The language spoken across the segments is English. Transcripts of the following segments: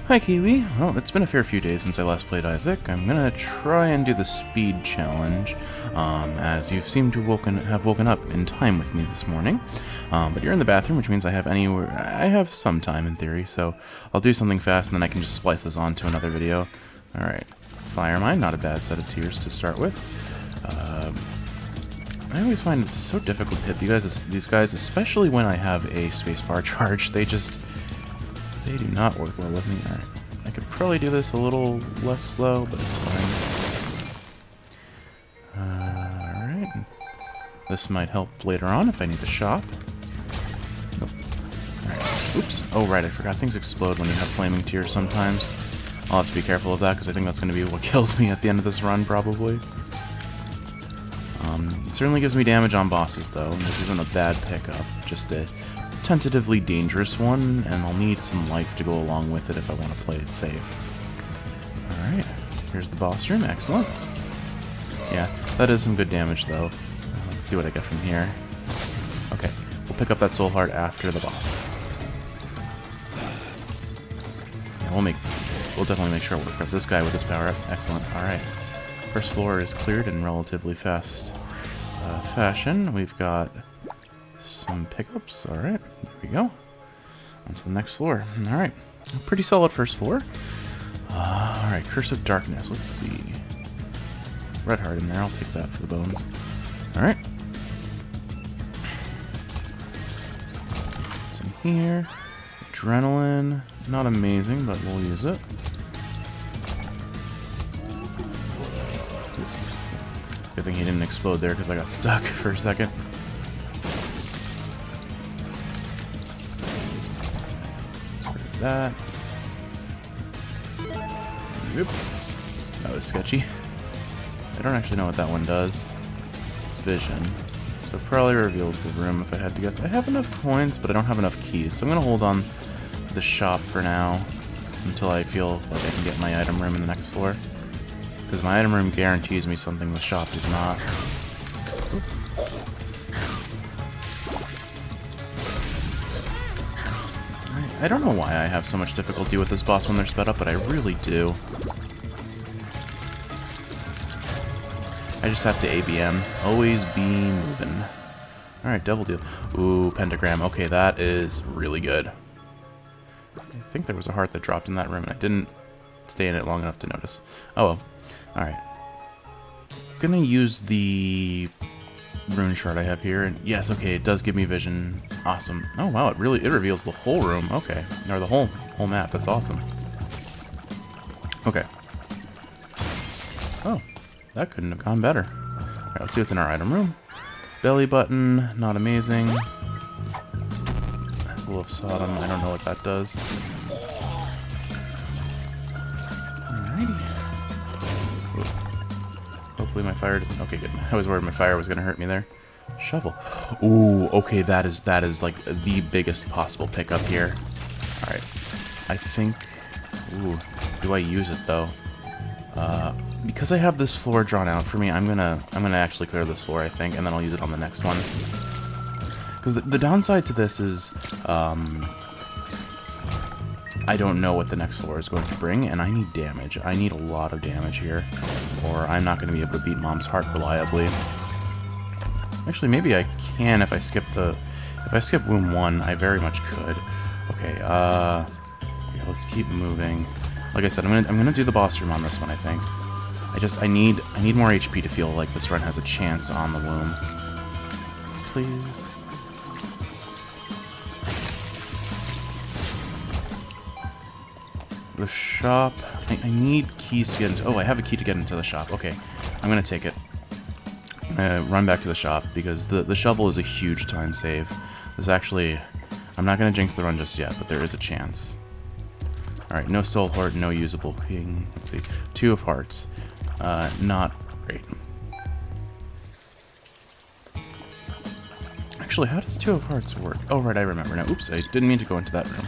Hi Kiwi. Well, it's been a fair few days since I last played Isaac. I'm gonna try and do the speed challenge, as you seem to have woken up in time with me this morning. But you're in the bathroom, which means I have some time in theory, so I'll do something fast and then I can just splice this onto another video. Alright. Fire Mine, not a bad set of tiers to start with. I always find it so difficult to hit these guys, especially when I have a spacebar charge. They do not work well with me. Alright. I could probably do this a little less slow, but it's fine. Alright. This might help later on if I need to shop. Nope. Alright. Oops. Oh, right. I forgot things explode when you have flaming tears sometimes. I'll have to be careful of that, because I think that's going to be what kills me at the end of this run, probably. It certainly gives me damage on bosses, though, and this isn't a bad pickup. Just a tentatively dangerous one, and I'll need some life to go along with it if I want to play it safe. Alright, here's the boss room, excellent. Yeah, that is some good damage though. Let's see what I get from here. Okay, we'll pick up that soul heart after the boss. Yeah, we'll definitely make sure we'll pick up this guy with his power up. Excellent, alright. First floor is cleared in relatively fast fashion. We've got some pickups. Alright, there we go. On to the next floor. Alright, pretty solid first floor. Alright, Curse of Darkness. Let's see. Red heart in there. I'll take that for the bones. Alright. What's in here? Adrenaline. Not amazing, but we'll use it. Good thing he didn't explode there because I got stuck for a second. That. Yep. That was sketchy. I don't actually know what that one does. Vision. So it probably reveals the room if I had to guess. I have enough coins, but I don't have enough keys. So I'm going to hold on to the shop for now until I feel like I can get my item room in the next floor. Because my item room guarantees me something the shop does not. I don't know why I have so much difficulty with this boss when they're sped up, but I really do. I just have to ABM. Always be moving. Alright, Devil Deal. Ooh, Pentagram. Okay, that is really good. I think there was a heart that dropped in that room, and I didn't stay in it long enough to notice. Oh well. Alright. Gonna use the rune shard I have here, and yes, okay, it does give me vision. Awesome. Oh wow, it reveals the whole room. Okay, or the whole map. That's awesome. Okay. Oh, that couldn't have gone better. Alright, let's see what's in our item room. Belly button, not amazing. Full of Sodom, I don't know what that does. Alrighty. Hopefully my fire didn't... Okay, good. I was worried my fire was going to hurt me there. Shovel. Ooh, okay, that is like the biggest possible pickup here. Alright. I think... Ooh, do I use it though? Because I have this floor drawn out for me, I'm gonna actually clear this floor, I think, and then I'll use it on the next one. Because the downside to this is, I don't know what the next floor is going to bring, and I need damage. I need a lot of damage here, or I'm not going to be able to beat Mom's Heart reliably. Actually, maybe I can if I skip Womb 1, I very much could. Okay, yeah, let's keep moving. Like I said, I'm gonna do the boss room on this one, I think. I need more HP to feel like this run has a chance on the womb. Please. The shop. I need keys to get into... Oh, I have a key to get into the shop. Okay, I'm gonna take it. I'm gonna run back to the shop because the shovel is a huge time save. There's actually... I'm not gonna jinx the run just yet, but there is a chance. Alright, no soul heart, no usable king. Let's see. 2 of hearts. Not great. Actually, how does 2 of hearts work? Oh, right, I remember now. Oops, I didn't mean to go into that room.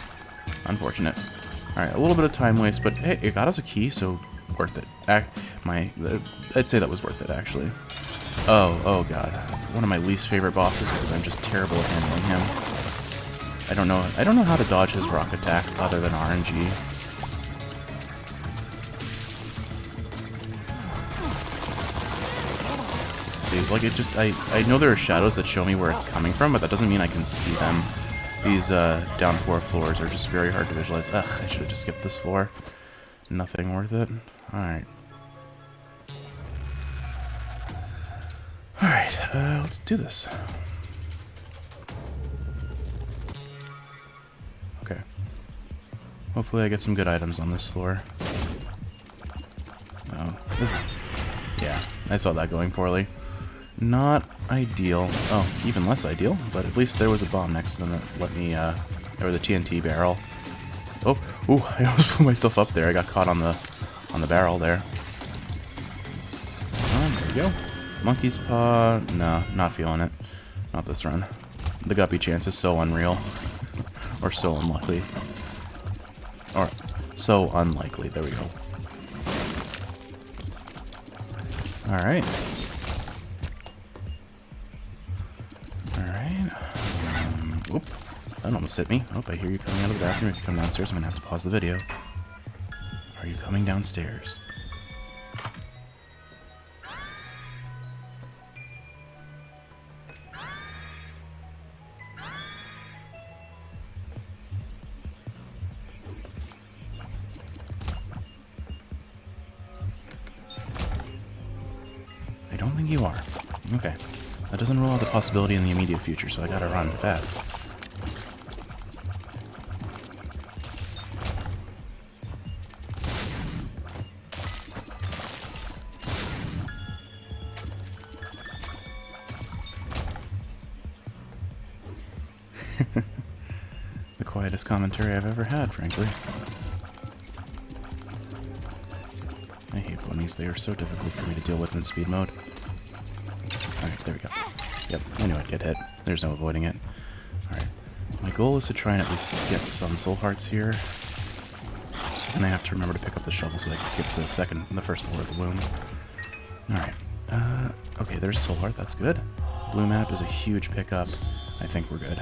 Unfortunate. Alright, a little bit of time waste, but hey, it got us a key, so worth it. I'd say that was worth it, actually. Oh god. One of my least favorite bosses because I'm just terrible at handling him. I don't know how to dodge his rock attack other than RNG. see. Like, it just, I know there are shadows that show me where it's coming from, but that doesn't mean I can see them. These down 4 floors are just very hard to visualize. Ugh, I should have just skipped this floor. Nothing worth it. Alright. Alright, let's do this. Okay. Hopefully I get some good items on this floor. No. This is... Yeah, I saw that going poorly. Not ideal. Oh, even less ideal, but at least there was a bomb next to them that let me, or the TNT barrel. Oh, ooh, I almost blew myself up there. I got caught on the barrel there. Oh, there we go. Monkey's Paw. No, not feeling it. Not this run. The guppy chance is so unreal. Or so unlucky. Or so unlikely. There we go. Alright. Alright. Oop. That almost hit me. Oh, I hear you coming out of the bathroom. If you come downstairs, I'm going to have to pause the video. Are you coming downstairs? I don't think you are. Okay. That doesn't rule out the possibility in the immediate future, so I gotta run fast. The quietest commentary I've ever had, frankly. I hate bunnies. They are so difficult for me to deal with in speed mode. Alright, there we go. Yep, I knew I'd get hit. There's no avoiding it. Alright. My goal is to try and at least get some soul hearts here. And I have to remember to pick up the shovel so I can skip to the first floor of the womb. Alright. Okay, there's a soul heart. That's good. Blue map is a huge pickup. I think we're good.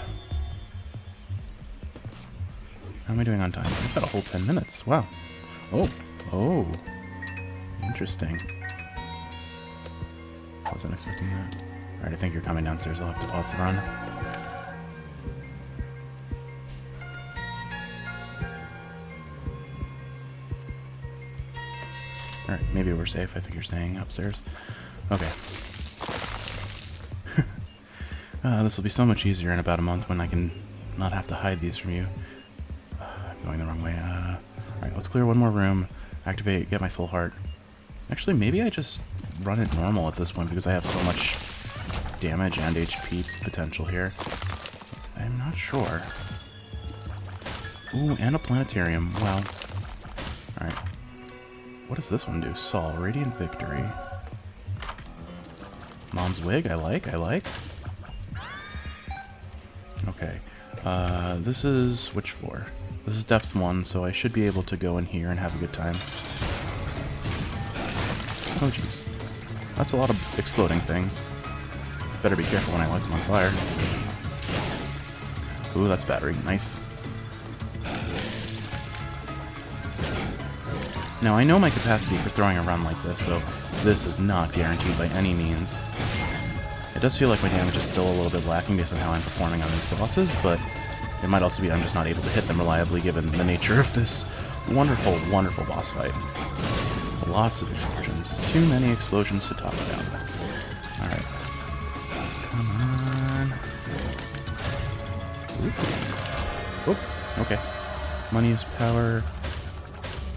How am I doing on time? I've got a whole 10 minutes. Wow. Oh. Oh. Interesting. Wasn't expecting that. Alright, I think you're coming downstairs. I'll have to pause the run. Alright, maybe we're safe. I think you're staying upstairs. Okay. This will be so much easier in about a month when I can not have to hide these from you. I'm going the wrong way. Alright, let's clear one more room. Activate, get my soul heart. Actually, maybe I just run it normal at this point because I have so much damage and HP potential here. I'm not sure. Ooh, and a planetarium. Wow. Alright. What does this one do? Sol, Radiant Victory. Mom's Wig, I like. Okay. This is which floor? This is depths 1, so I should be able to go in here and have a good time. Oh jeez. That's a lot of exploding things. Better be careful when I light them on fire. Ooh, that's battery. Nice. Now, I know my capacity for throwing a run like this, so this is not guaranteed by any means. It does feel like my damage is still a little bit lacking based on how I'm performing on these bosses, but it might also be I'm just not able to hit them reliably given the nature of this wonderful, wonderful boss fight. Lots of explosions. Too many explosions to talk about. Alright. Come on. Oop. Okay. Money is power.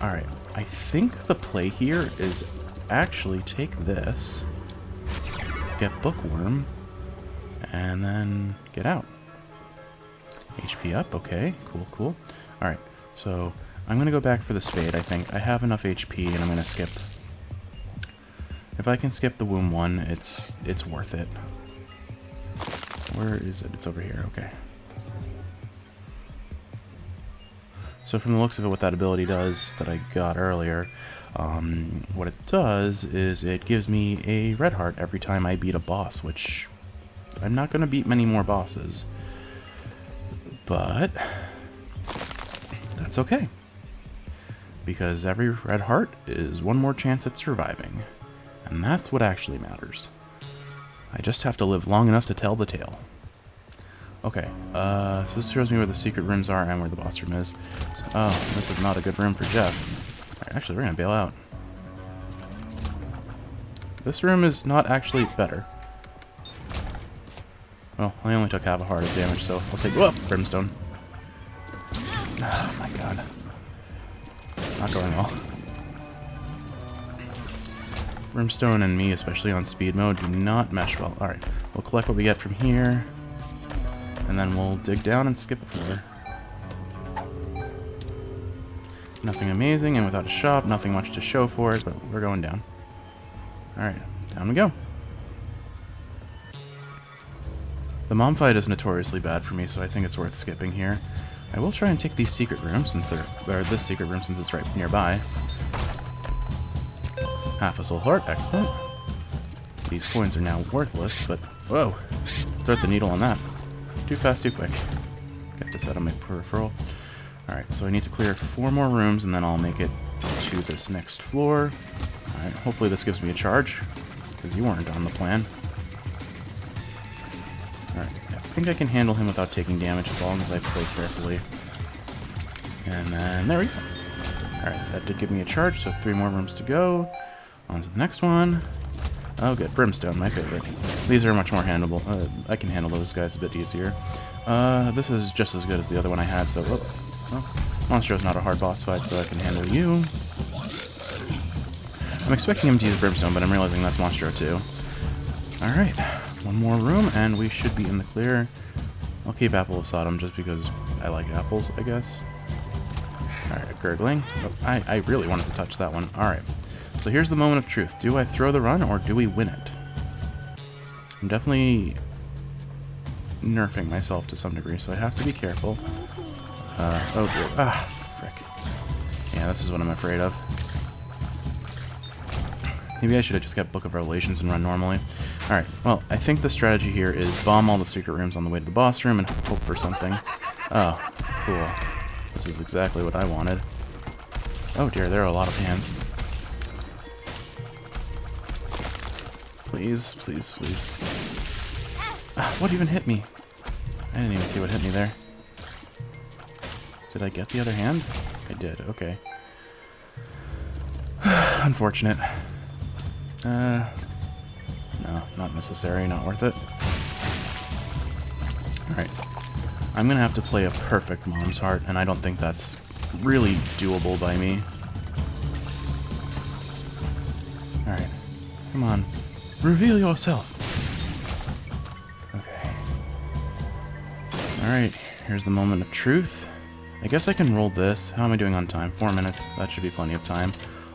Alright. I think the play here is actually take this, get Bookworm, and then get out. HP up, okay, cool. Alright, so I'm going to go back for the spade, I think. I have enough HP, and I'm going to skip. If I can skip the womb one, it's worth it. Where is it? It's over here, okay. So from the looks of it, what that ability does that I got earlier, what it does is it gives me a red heart every time I beat a boss, which I'm not going to beat many more bosses. But that's okay. Because every red heart is one more chance at surviving. And that's what actually matters. I just have to live long enough to tell the tale. Okay, so this shows me where the secret rooms are and where the boss room is. Oh, this is not a good room for Jeff. Alright, actually, we're gonna bail out. This room is not actually better. Well, I only took half a heart of damage, so I'll take... Whoa! Brimstone. Oh my god. Not going well. Brimstone and me, especially on speed mode, do not mesh well. Alright, we'll collect what we get from here, and then we'll dig down and skip a floor. Nothing amazing, and without a shop, nothing much to show for it, but we're going down. Alright, down we go. The mom fight is notoriously bad for me, so I think it's worth skipping here. I will try and take these secret rooms since this secret room since it's right nearby. Half a soul heart, excellent. These coins are now worthless, but whoa! Thread the needle on that. Too fast, too quick. Got to set on my peripheral. Alright, so I need to clear 4 more rooms and then I'll make it to this next floor. Alright, hopefully this gives me a charge, because you weren't on the plan. Alright, I think I can handle him without taking damage as long as I play carefully. And then, there we go. Alright, that did give me a charge, so 3 more rooms to go. On to the next one. Oh good, Brimstone, my favorite. These are much more handleable. I can handle those guys a bit easier. This is just as good as the other one I had, so... well, Monstro's not a hard boss fight, so I can handle you. I'm expecting him to use Brimstone, but I'm realizing that's Monstro too. Alright, 1 more room, and we should be in the clear. I'll keep Apple of Sodom just because I like apples, I guess. Alright, gurgling. Oh, I really wanted to touch that one. Alright, so here's the moment of truth. Do I throw the run, or do we win it? I'm definitely nerfing myself to some degree, so I have to be careful. Oh dear. Ah, frick. Yeah, this is what I'm afraid of. Maybe I should have just kept Book of Revelations and run normally. Alright, well, I think the strategy here is bomb all the secret rooms on the way to the boss room and hope for something. Oh, cool. This is exactly what I wanted. Oh dear, there are a lot of hands. Please, please, please. Ah, what even hit me? I didn't even see what hit me there. Did I get the other hand? I did, okay. Unfortunate. No, not necessary, not worth it. Alright. I'm gonna have to play a perfect Mom's Heart, and I don't think that's really doable by me. Alright. Come on. Reveal yourself! Okay. Alright, here's the moment of truth. I guess I can roll this. How am I doing on time? 4 minutes. That should be plenty of time.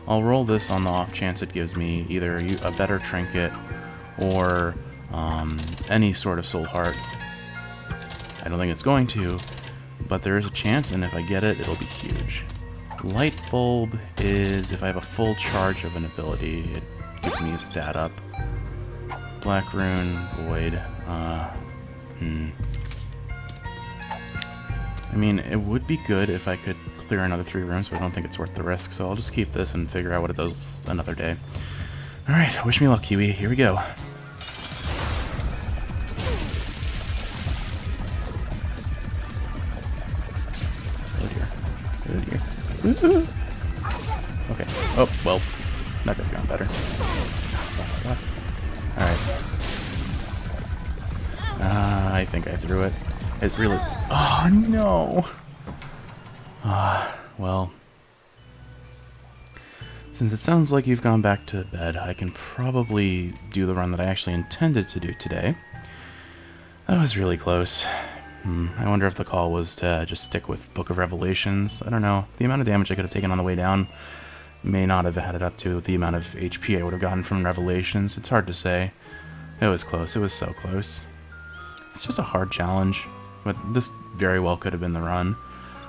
I'll roll this on the off chance it gives me either a better trinket or any sort of soul heart. I don't think it's going to, but there is a chance, and if I get it, it'll be huge. Light bulb is if I have a full charge of an ability, it gives me a stat up. Black rune, void. I mean, it would be good if I could clear another 3 rooms, but I don't think it's worth the risk, so I'll just keep this and figure out what it does another day. Alright, wish me luck, Kiwi. Here we go. Oh dear. Oh dear. Woo-hoo. Okay. Oh, well. That could have gone better. Alright. I think I threw it. It really... Oh, no! Well... Since it sounds like you've gone back to bed, I can probably do the run that I actually intended to do today. That was really close. I wonder if the call was to just stick with Book of Revelations. I don't know. The amount of damage I could have taken on the way down may not have added up to the amount of HP I would have gotten from Revelations. It's hard to say. It was close. It was so close. It's just a hard challenge, but this very well could have been the run.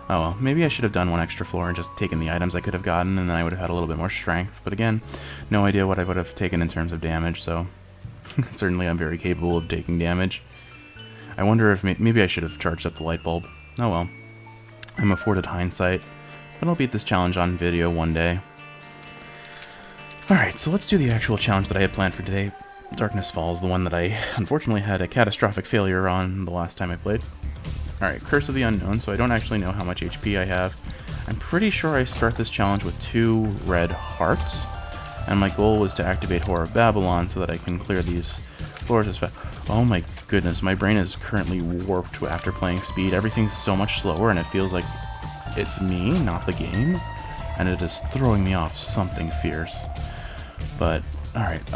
Oh well, maybe I should have done 1 extra floor and just taken the items I could have gotten, and then I would have had a little bit more strength. But again, no idea what I would have taken in terms of damage, so certainly I'm very capable of taking damage. I wonder if maybe I should have charged up the light bulb. Oh well. I'm afforded hindsight, but I'll beat this challenge on video one day. Alright, so let's do the actual challenge that I had planned for today. Darkness Falls, the one that I unfortunately had a catastrophic failure on the last time I played. Alright, Curse of the Unknown, so I don't actually know how much HP I have. I'm pretty sure I start this challenge with 2 red hearts, and my goal was to activate Whore of Babylon so that I can clear these floors as fast. Oh my goodness, my brain is currently warped after playing Speed. Everything's so much slower, and it feels like it's me, not the game, and it is throwing me off something fierce. But, alright,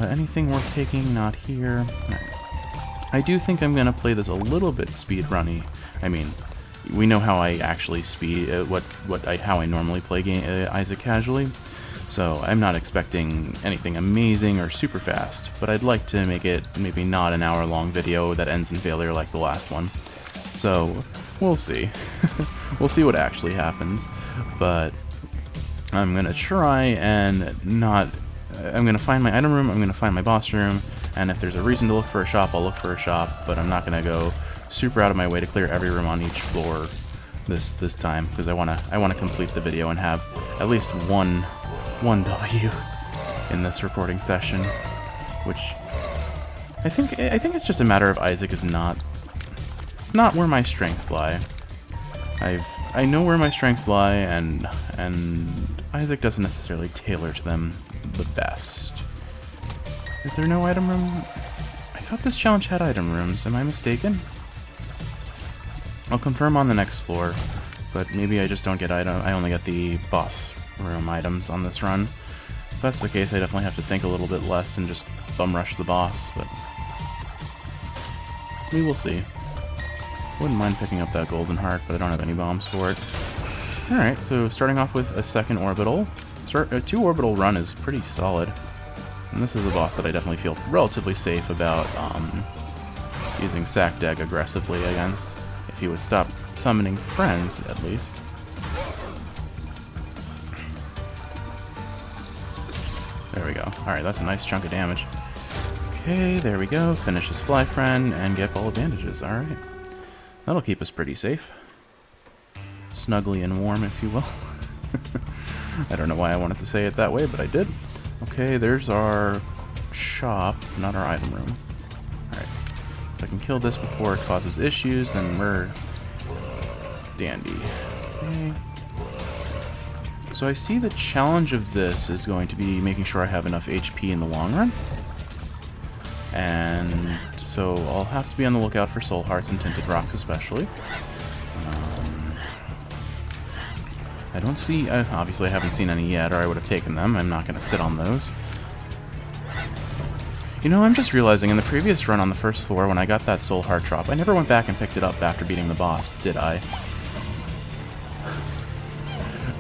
anything worth taking? Not here. Alright. I do think I'm gonna play this a little bit speedrunny. I mean, we know how I actually how I normally play Isaac casually, so I'm not expecting anything amazing or super fast, but I'd like to make it maybe not an hour-long video that ends in failure like the last one. So, we'll see. We'll see what actually happens, but I'm gonna try and not... I'm gonna find my item room, I'm gonna find my boss room, and if there's a reason to look for a shop, I'll look for a shop, but I'm not gonna go super out of my way to clear every room on each floor this time, because I wanna complete the video and have at least one W in this recording session, which I think it's just a matter of Isaac is not where my strengths lie. I know where my strengths lie, and Isaac doesn't necessarily tailor to them the best. Is there no item room? I thought this challenge had item rooms. Am I mistaken? I'll confirm on the next floor, but maybe I just don't get I only get the boss room items on this run. If that's the case, I definitely have to think a little bit less and just bum rush the boss, but we will see. Wouldn't mind picking up that golden heart, but I don't have any bombs for it. Alright, so starting off with a second orbital. A 2 orbital run is pretty solid. And this is a boss that I definitely feel relatively safe about using Sakdeg aggressively against. If he would stop summoning friends, at least. There we go. Alright, that's a nice chunk of damage. Okay, there we go. Finish his fly friend and get ball of bandages. Alright. That'll keep us pretty safe. Snugly and warm, if you will. I don't know why I wanted to say it that way, but I did. Okay, there's our shop, not our item room. Alright. If I can kill this before it causes issues, then we're dandy. Okay. So I see the challenge of this is going to be making sure I have enough HP in the long run. And so I'll have to be on the lookout for soul hearts and tinted rocks especially. I don't see... obviously I haven't seen any yet, or I would have taken them. I'm not going to sit on those. You know, I'm just realizing in the previous run on the first floor, when I got that soul heart drop, I never went back and picked it up after beating the boss, did I?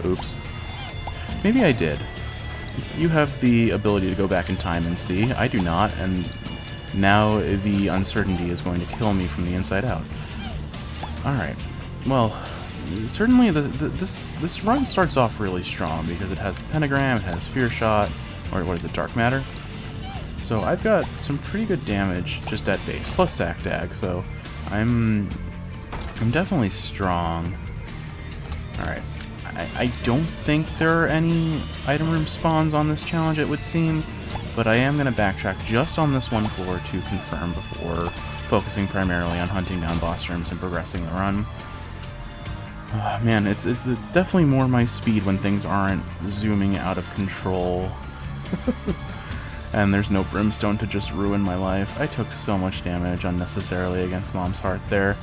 Oops. Maybe I did. You have the ability to go back in time and see. I do not, and now the uncertainty is going to kill me from the inside out. Alright. Well... certainly, this run starts off really strong because it has the pentagram, it has fear shot, or what is it, dark matter. So I've got some pretty good damage just at base, plus Sakdeg. So I'm definitely strong. All right, I don't think there are any item room spawns on this challenge, it would seem, but I am gonna backtrack just on this one floor to confirm before focusing primarily on hunting down boss rooms and progressing the run. Oh, man, it's definitely more my speed when things aren't zooming out of control. And there's no brimstone to just ruin my life. I took so much damage unnecessarily against Mom's Heart there.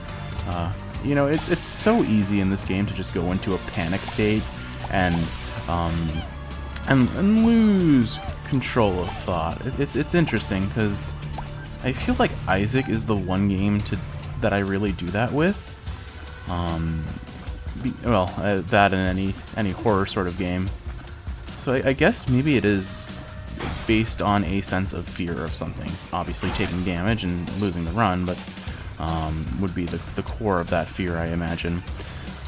You know, it's so easy in this game to just go into a panic state and lose control of thought. It's interesting because I feel like Isaac is the one game that I really do that with. That and any horror sort of game. So I guess maybe it is based on a sense of fear of something. Obviously taking damage and losing the run, but would be the core of that fear, I imagine.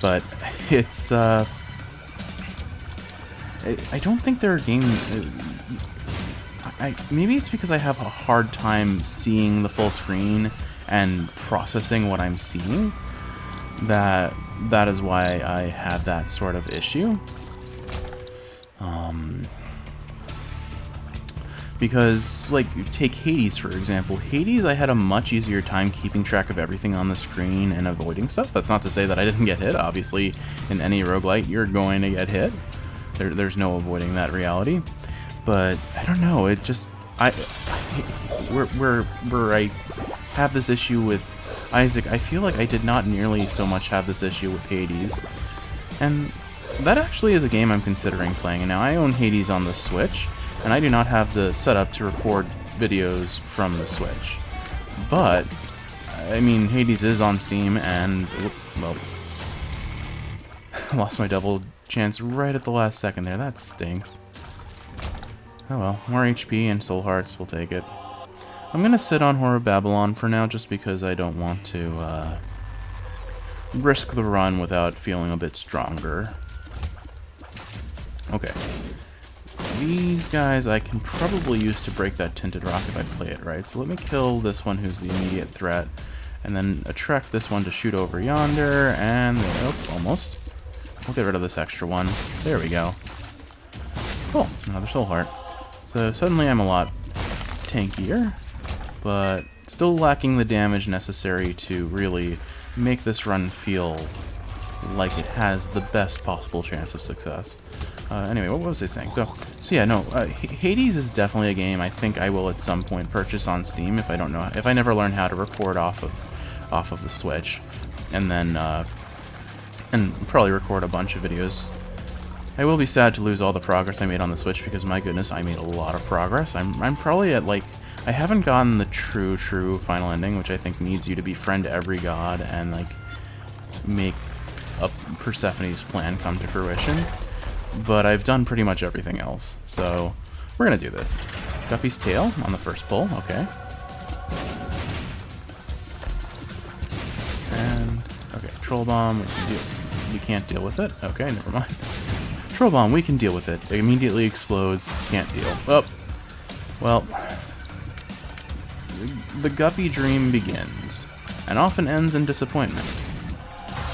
But it's I don't think there are games. Maybe it's because I have a hard time seeing the full screen and processing what I'm seeing. That is why I have that sort Because, like, take Hades, for example. Hades, I had a much easier time keeping track of everything on the screen and avoiding stuff. That's not to say that I didn't get hit. Obviously, in any roguelite, you're going to get hit. There's no avoiding that reality. But, I don't know, it just... where I have this issue with Isaac, I feel like I did not nearly so much have this issue with Hades. And that actually is a game I'm considering playing. And now, I own Hades on the Switch, and I do not have the setup to record videos from the Switch. But, I mean, Hades is on Steam, and, well, lost my double chance right at the last second there. That stinks. Oh well, more HP and soul hearts, we'll take it. I'm gonna sit on Whore of Babylon for now, just because I don't want to, risk the run without feeling a bit stronger. Okay. These guys I can probably use to break that Tinted Rock if I play it right. So let me kill this one who's the immediate threat, and then attract this one to shoot over yonder, and oh, almost. We'll get rid of this extra one. There we go. Cool, another soul heart. So suddenly I'm a lot tankier, but still lacking the damage necessary to really make this run feel like it has the best possible chance of success. Anyway, what was I saying? So yeah, no, Hades is definitely a game I think I will at some point purchase on Steam if I never learn how to record off of the Switch, and then and probably record a bunch of videos. I will be sad to lose all the progress I made on the Switch, because my goodness, I made a lot of progress. I'm probably at, like, I haven't gotten the true final ending, which I think needs you to befriend every god and, like, make Persephone's plan come to fruition. But I've done pretty much everything else, so we're gonna do this. Guppy's tail on the first pull, okay. And okay, Troll Bomb, we can't deal with it. Okay, never mind. Troll Bomb, we can deal with it. It immediately explodes. Can't deal. Oh, well, the Guppy dream begins, and often ends in disappointment.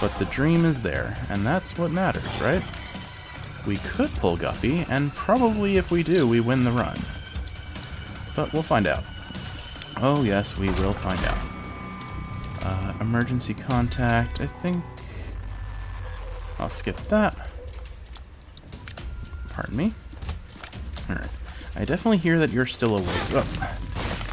But the dream is there, and that's what matters, right? We could pull Guppy, and probably if we do, we win the run. But we'll find out. Oh yes, we will find out. Emergency contact, I think... I'll skip that. Pardon me. Alright. I definitely hear that you're still awake. Oh.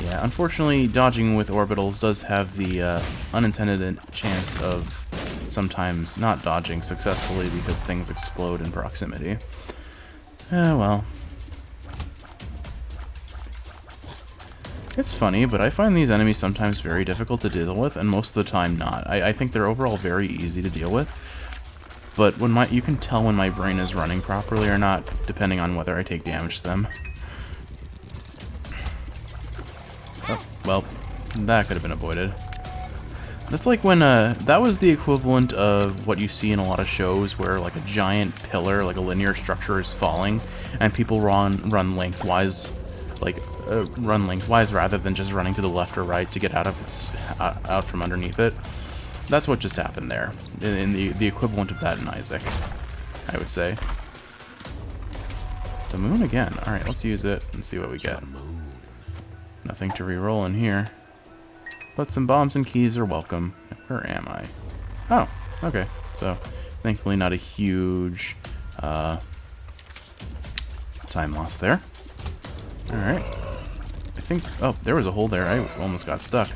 Yeah, unfortunately, dodging with orbitals does have the unintended chance of sometimes not dodging successfully because things explode in proximity. Well. It's funny, but I find these enemies sometimes very difficult to deal with, and most of the time not. I think they're overall very easy to deal with, but when you can tell when my brain is running properly or not, depending on whether I take damage to them. Oh, well, that could have been avoided. That's like when, that was the equivalent of what you see in a lot of shows where, like, a giant pillar, like a linear structure is falling, and people run lengthwise, like, run lengthwise rather than just running to the left or right to get out from underneath it. That's what just happened there, in the equivalent of that in Isaac, I would say. The moon again. Alright, let's use it and see what we get. Nothing to re-roll in here. But some bombs and keys are welcome. Where am I? Oh, okay. So, thankfully not a huge time loss there. Alright. I think... Oh, there was a hole there. I almost got stuck.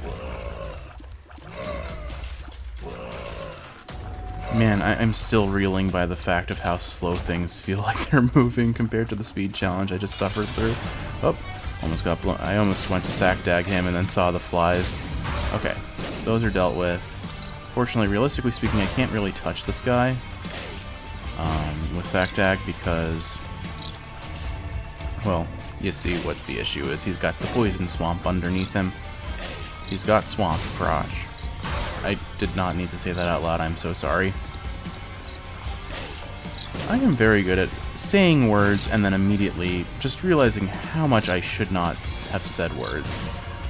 Man, I'm still reeling by the fact of how slow things feel like they're moving compared to the speed challenge I just suffered through. Oh, almost got blown. I almost went to sack-dag him and then saw the flies. Okay, those are dealt with. Fortunately, realistically speaking, I can't really touch this guy with sack-dag because, well, you see what the issue is. He's got the poison swamp underneath him. He's got swamp crotch. I did not need to say that out loud. I'm so sorry. I am very good at saying words and then immediately just realizing how much I should not have said words,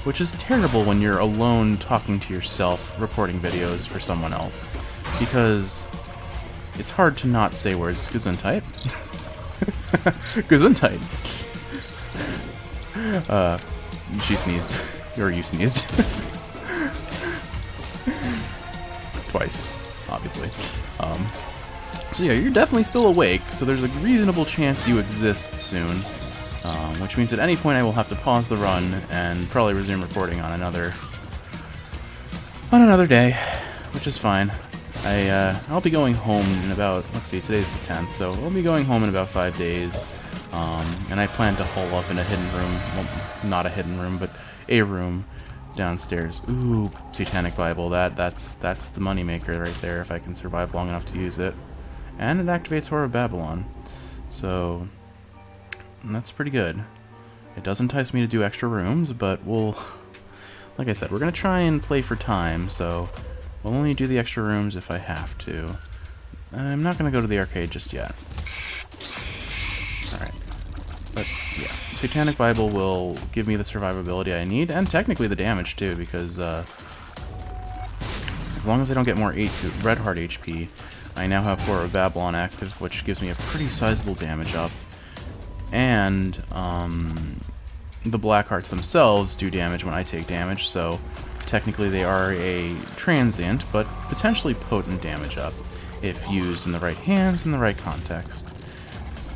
which is terrible when you're alone talking to yourself, recording videos for someone else, because it's hard to not say words. Gesundheit. Gesundheit. She sneezed. Or you sneezed. Twice, obviously. So yeah, you're definitely still awake, so there's a reasonable chance you exist soon. Which means at any point I will have to pause the run and probably resume recording on another day, which is fine. I'll be going home in about, let's see, today's the 10th, so I'll be going home in about 5 days. And I plan to hole up in a hidden room, well, not a hidden room, but a room downstairs. Ooh, Satanic Bible, that's the moneymaker right there, if I can survive long enough to use it. And it activates Whore of Babylon, so that's pretty good. It does entice me to do extra rooms, but we'll, like I said, we're going to try and play for time, so we'll only do the extra rooms if I have to. I'm not going to go to the arcade just yet. Alright. But, yeah. Satanic Bible will give me the survivability I need, and technically the damage, too, because, as long as I don't get more Red Heart HP, I now have Whore of Babylon active, which gives me a pretty sizable damage up. And, the Black Hearts themselves do damage when I take damage, so technically they are a transient, but potentially potent damage up, if used in the right hands in the right context.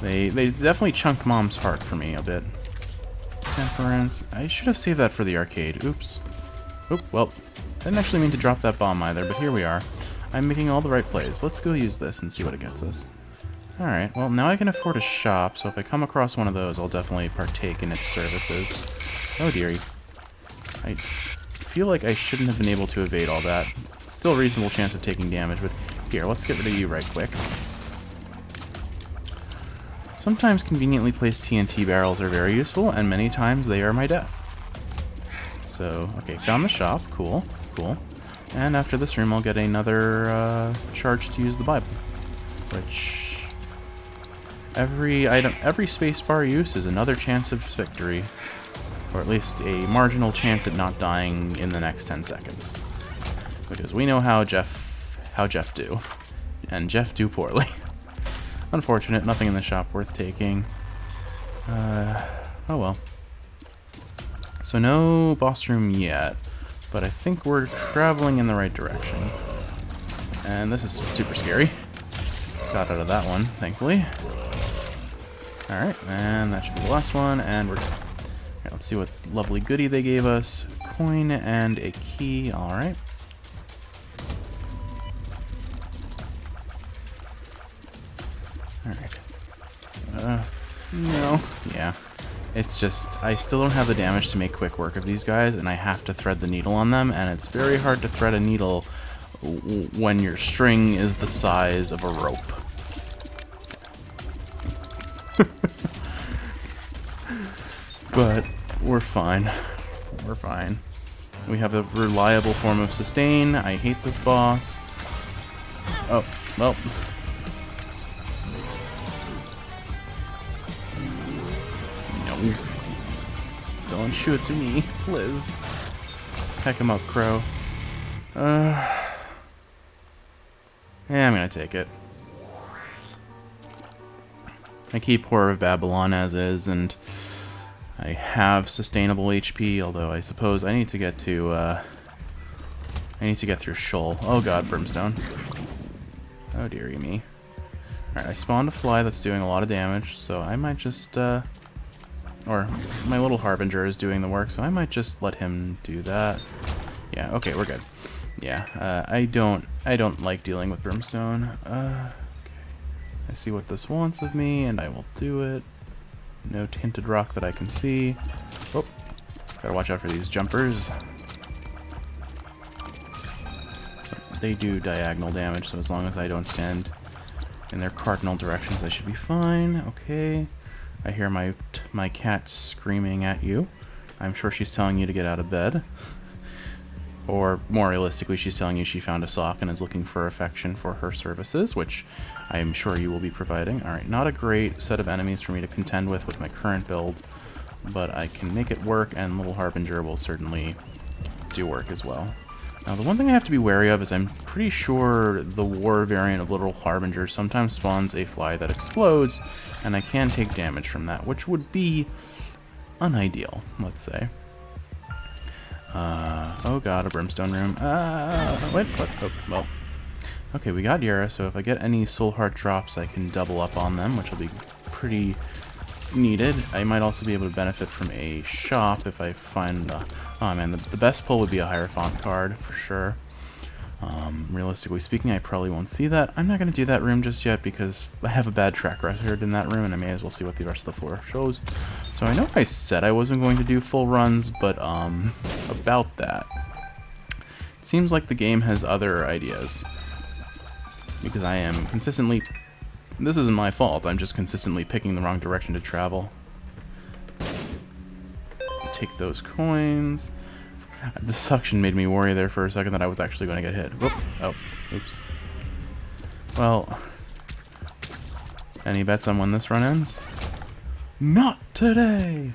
They definitely chunked Mom's heart for me a bit. Temperance. I should have saved that for the arcade. Oops. Oh, well, I didn't actually mean to drop that bomb either, but here we are. I'm making all the right plays. Let's go use this and see what it gets us. Alright, well, now I can afford a shop, so if I come across one of those, I'll definitely partake in its services. Oh, dearie. I feel like I shouldn't have been able to evade all that. Still a reasonable chance of taking damage, but here, let's get rid of you right quick. Sometimes conveniently placed TNT barrels are very useful, and many times they are my death. So, okay, found the shop. Cool, cool. And after this room, I'll get another charge to use the Bible, which every spacebar use is another chance of victory, or at least a marginal chance at not dying in the next 10 seconds. Because we know how Jeff do, and Jeff do poorly. Unfortunate, nothing in the shop worth taking. Oh well. So no boss room yet, but I think we're traveling in the right direction. And this is super scary. Got out of that one, thankfully. Alright, and that should be the last one, and we're done. Right, let's see what lovely goodie they gave us. Coin and a key, alright. Alright. No. Yeah. It's just, I still don't have the damage to make quick work of these guys, and I have to thread the needle on them, and it's very hard to thread a needle when your string is the size of a rope. But we're fine. We're fine. We have a reliable form of sustain. I hate this boss. Oh, well. No. Don't shoot to me, please. Heck him up, Crow. Yeah, I'm gonna take it. I keep Whore of Babylon as is, and I have sustainable HP, although I suppose I need to get to, I need to get through Sheol. Oh god, Brimstone. Oh dearie me. Alright, I spawned a fly that's doing a lot of damage, so I might just, or my little Harbinger is doing the work, so I might just let him do that. Yeah, okay, we're good. Yeah, I don't like dealing with Brimstone. Okay. I see what this wants of me, and I will do it. No tinted rock that I can see. Oh, gotta watch out for these jumpers. They do diagonal damage, so as long as I don't stand in their cardinal directions, I should be fine. Okay. I hear my cat screaming at you. I'm sure she's telling you to get out of bed. Or, more realistically, she's telling you she found a sock and is looking for affection for her services, which I am sure you will be providing. Alright, not a great set of enemies for me to contend with my current build, but I can make it work, and Little Harbinger will certainly do work as well. Now, the one thing I have to be wary of is I'm pretty sure the war variant of Little Harbinger sometimes spawns a fly that explodes, and I can take damage from that, which would be unideal, let's say. Oh god, a brimstone room. Wait, what? Oh, well. Okay, we got Yara, so if I get any soul heart drops, I can double up on them, which will be pretty needed. I might also be able to benefit from a shop if I find the... Oh man, the best pull would be a Hierophant card, for sure. Realistically speaking, I probably won't see that. I'm not going to do that room just yet because I have a bad track record in that room, and I may as well see what the rest of the floor shows. So I know I said I wasn't going to do full runs, but about that. It seems like the game has other ideas. Because I am consistently... This isn't my fault, I'm just consistently picking the wrong direction to travel. Take those coins. The suction made me worry there for a second that I was actually going to get hit. Whoop. Oh, oops. Well, any bets on when this run ends? Not today!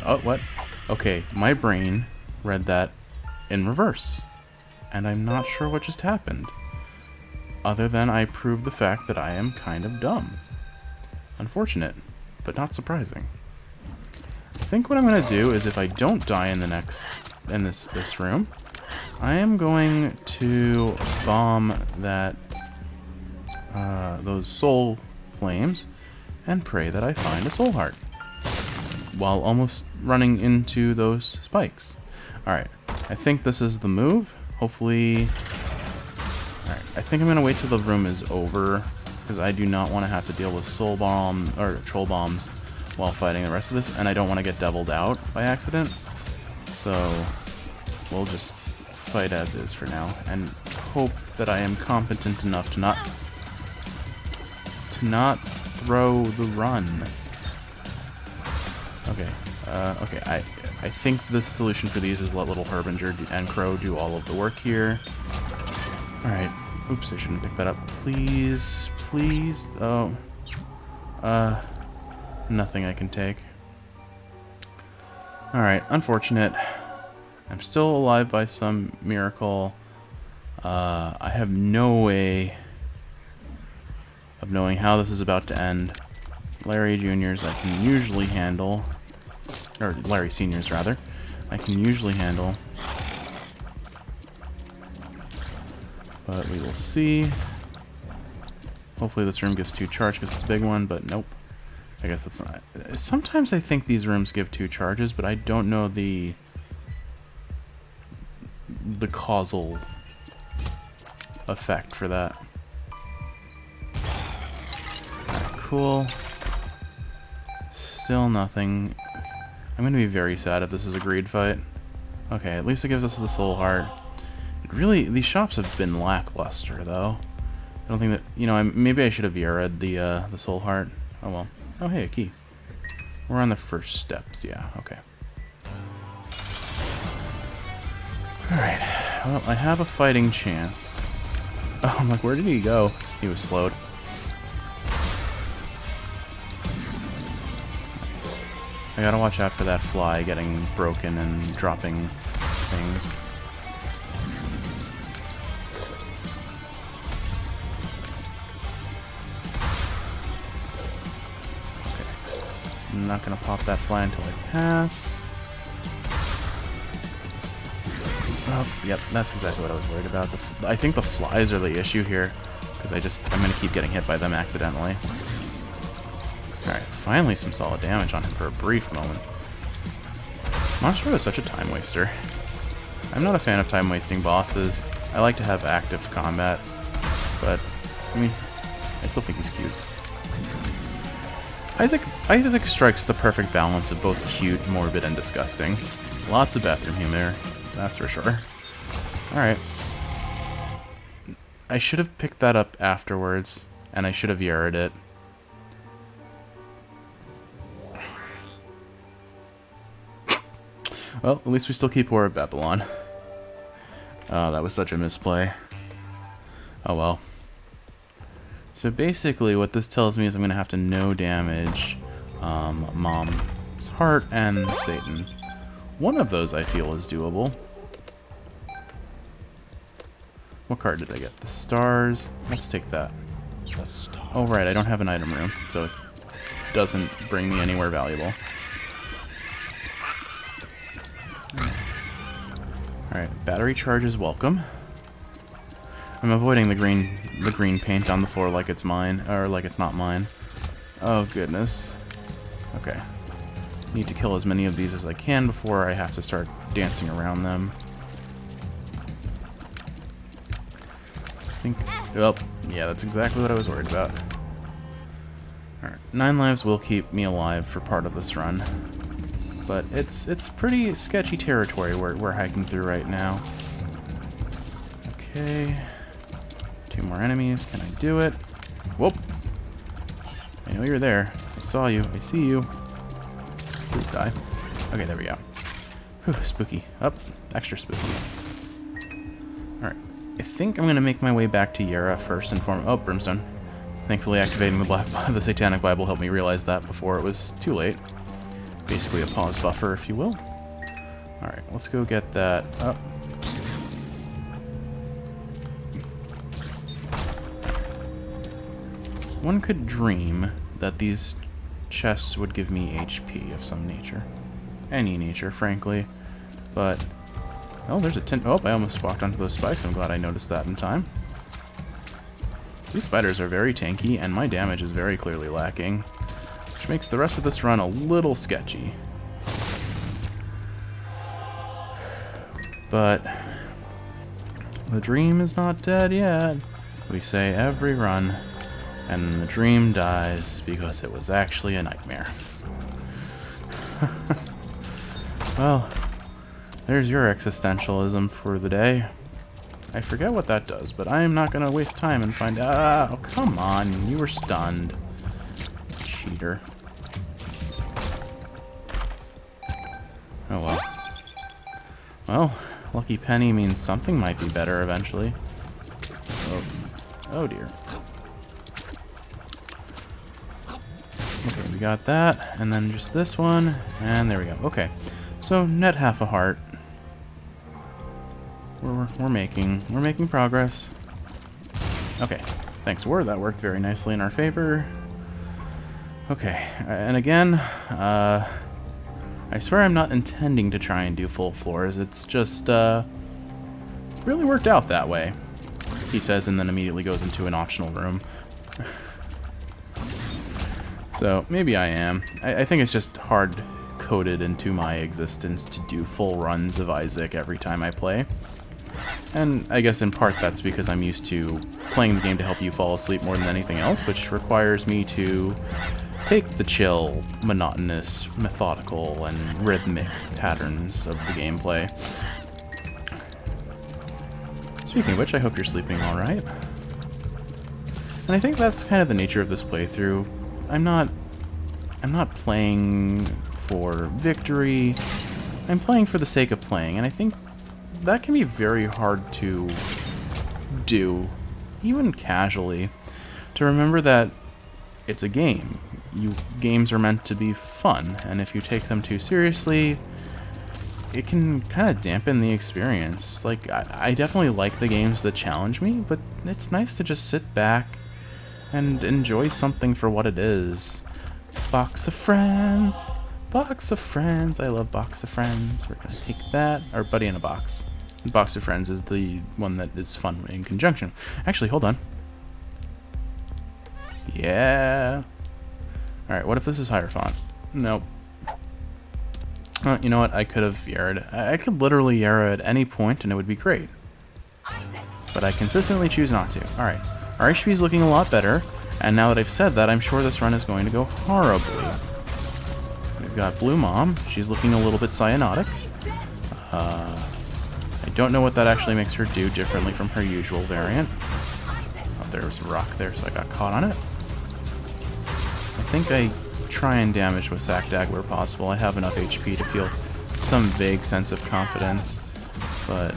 Oh, what? Okay, my brain read that in reverse. And I'm not sure what just happened. Other than I proved the fact that I am kind of dumb. Unfortunate, but not surprising. I think what I'm going to do is if I don't die in this room, I am going to bomb that those soul flames and pray that I find a soul heart while almost running into those spikes. Alright, I think this is the move. Hopefully... Alright, I think I'm going to wait till the room is over because I do not want to have to deal with soul bomb or troll bombs while fighting the rest of this, and I don't want to get doubled out by accident. So we'll just fight as is for now and hope that I am competent enough to not throw the run. Okay. Okay, I think the solution for these is let Little Harbinger and Crow do all of the work here. Alright. Oops, I shouldn't pick that up. Please, please. Oh. Nothing I can take. Alright, unfortunate. I'm still alive by some miracle. I have no way of knowing how this is about to end. Larry Jr.'s I can usually handle. Or Larry Sr.'s rather. I can usually handle. But we will see. Hopefully this room gives 2 charge because it's a big one, but nope. I guess that's not... Sometimes I think these rooms give 2 charges, but I don't know the causal effect for that. Alright, cool. Still nothing. I'm going to be very sad if this is a greed fight. Okay, at least it gives us the soul heart. Really, these shops have been lackluster, though. I don't think that... You know, maybe I should have Yara'd the soul heart. Oh, well. Oh, hey, a key. We're on the first steps, yeah, okay. Alright, well, I have a fighting chance. Oh, I'm like, where did he go? He was slowed. I gotta watch out for that fly getting broken and dropping things. I'm not going to pop that fly until I pass. Oh, yep, that's exactly what I was worried about. I think the flies are the issue here, because I'm going to keep getting hit by them accidentally. Alright, finally some solid damage on him for a brief moment. Monstro is such a time waster. I'm not a fan of time wasting bosses. I like to have active combat, but, I mean, I still think he's cute. Isaac strikes the perfect balance of both cute, morbid, and disgusting. Lots of bathroom humor, that's for sure. Alright. I should have picked that up afterwards, and I should have Yara'd it. Well, at least we still keep War of Babylon. Oh, that was such a misplay. Oh well. So basically what this tells me is I'm going to have to no damage Mom's Heart and Satan. One of those I feel is doable. What card did I get? The stars. Let's take that. Oh right, I don't have an item room, so doesn't bring me anywhere valuable. Alright, battery charge is welcome. I'm avoiding the green paint on the floor like it's mine, or like it's not mine. Oh goodness. Okay. Need to kill as many of these as I can before I have to start dancing around them. I think... Oh, yeah, that's exactly what I was worried about. Alright, 9 lives will keep me alive for part of this run. But it's pretty sketchy territory we're hiking through right now. Okay. 2 more enemies. Can I do it? Whoop! I know you're there. I saw you. I see you. Please die. Okay, there we go. Whew, spooky. Up. Extra spooky. Alright. I think I'm going to make my way back to Yera first and foremost. Oh, Brimstone. Thankfully activating the Satanic Bible helped me realize that before it was too late. Basically a pause buffer, if you will. Alright, let's go get that up. One could dream that these chests would give me HP of some nature. Any nature, frankly. But... oh, there's a tin... oh, I almost walked onto those spikes. I'm glad I noticed that in time. These spiders are very tanky, and my damage is very clearly lacking, which makes the rest of this run a little sketchy. But the dream is not dead yet. We say every run, and the dream dies because it was actually a nightmare. Well, there's your existentialism for the day. I forget what that does, but I am not going to waste time and find out. Oh, come on. You were stunned. Cheater. Oh, well. Well, lucky penny means something might be better eventually. Oh, oh dear. Okay, we got that, and then just this one, and there we go. Okay, so net half a heart. We're making progress. Okay, thanks Word, that worked very nicely in our favor. Okay, and again, I swear I'm not intending to try and do full floors. It's just really worked out that way, he says, and then immediately goes into an optional room. So maybe I am. I think it's just hard coded into my existence to do full runs of Isaac every time I play. And I guess in part that's because I'm used to playing the game to help you fall asleep more than anything else, which requires me to take the chill, monotonous, methodical, and rhythmic patterns of the gameplay. Speaking of which, I hope you're sleeping alright. And I think that's kind of the nature of this playthrough. I'm not playing for victory. I'm playing for the sake of playing, and I think that can be very hard to do, even casually. To remember that it's a game. Games are meant to be fun, and if you take them too seriously, it can kind of dampen the experience. Like, I definitely like the games that challenge me, but it's nice to just sit back and enjoy something for what it is. Box of Friends! Box of Friends! I love Box of Friends. We're gonna take that. Or Buddy in a Box. Box of Friends is the one that is fun in conjunction. Actually, hold on. Yeah. Alright, what if this is Hierophant? Nope. You know what? I could have Yarrowed. I could literally Yarrow at any point and it would be great. But I consistently choose not to. Alright. Our HP is looking a lot better. And now that I've said that, I'm sure this run is going to go horribly. We've got Blue Mom. She's looking a little bit cyanotic. I don't know what that actually makes her do differently from her usual variant. Oh, there was a rock there, so I got caught on it. I think I try and damage with Sack Dag where possible. I have enough HP to feel some vague sense of confidence, but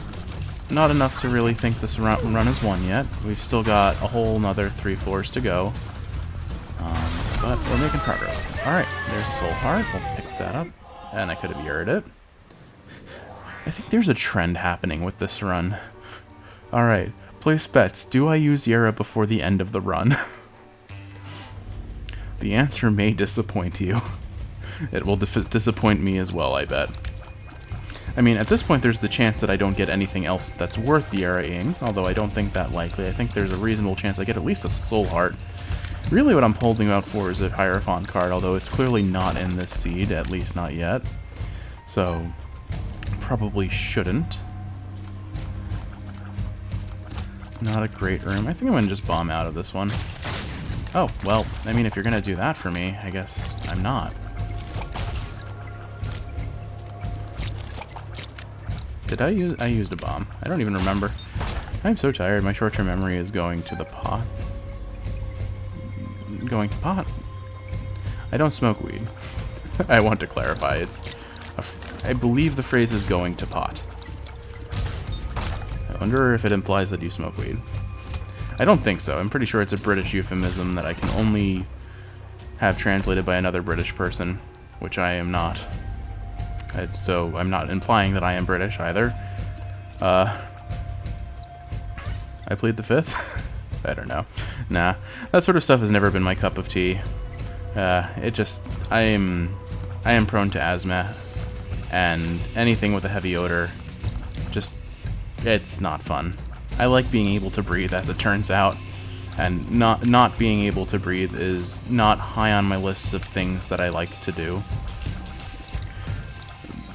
not enough to really think this run is won yet. We've still got a whole nother 3 floors to go, but we're making progress. Alright, there's a Soul Heart. We'll pick that up, and I could have Yurred it. I think there's a trend happening with this run. Alright, place bets. Do I use Yera before the end of the run? The answer may disappoint you. It will disappoint me as well, I bet. I mean, at this point, there's the chance that I don't get anything else that's worth the Yara-ing, although I don't think that likely. I think there's a reasonable chance I get at least a Soul Heart. Really what I'm holding out for is a Hierophant card, although it's clearly not in this seed, at least not yet. So, probably shouldn't. Not a great room. I think I'm going to just bomb out of this one. Oh, well, I mean, if you're going to do that for me, I guess I'm not. Did I use... I used a bomb. I don't even remember. I'm so tired. My short-term memory is going to the pot. Going to pot? I don't smoke weed. I want to clarify. It's... I believe the phrase is going to pot. I wonder if it implies that you smoke weed. I don't think so. I'm pretty sure it's a British euphemism that I can only have translated by another British person, which I am not. So I'm not implying that I am British either. I plead the fifth? I don't know. Nah, that sort of stuff has never been my cup of tea. It just... I am prone to asthma, and anything with a heavy odor, just... it's not fun. I like being able to breathe, as it turns out, and not being able to breathe is not high on my list of things that I like to do.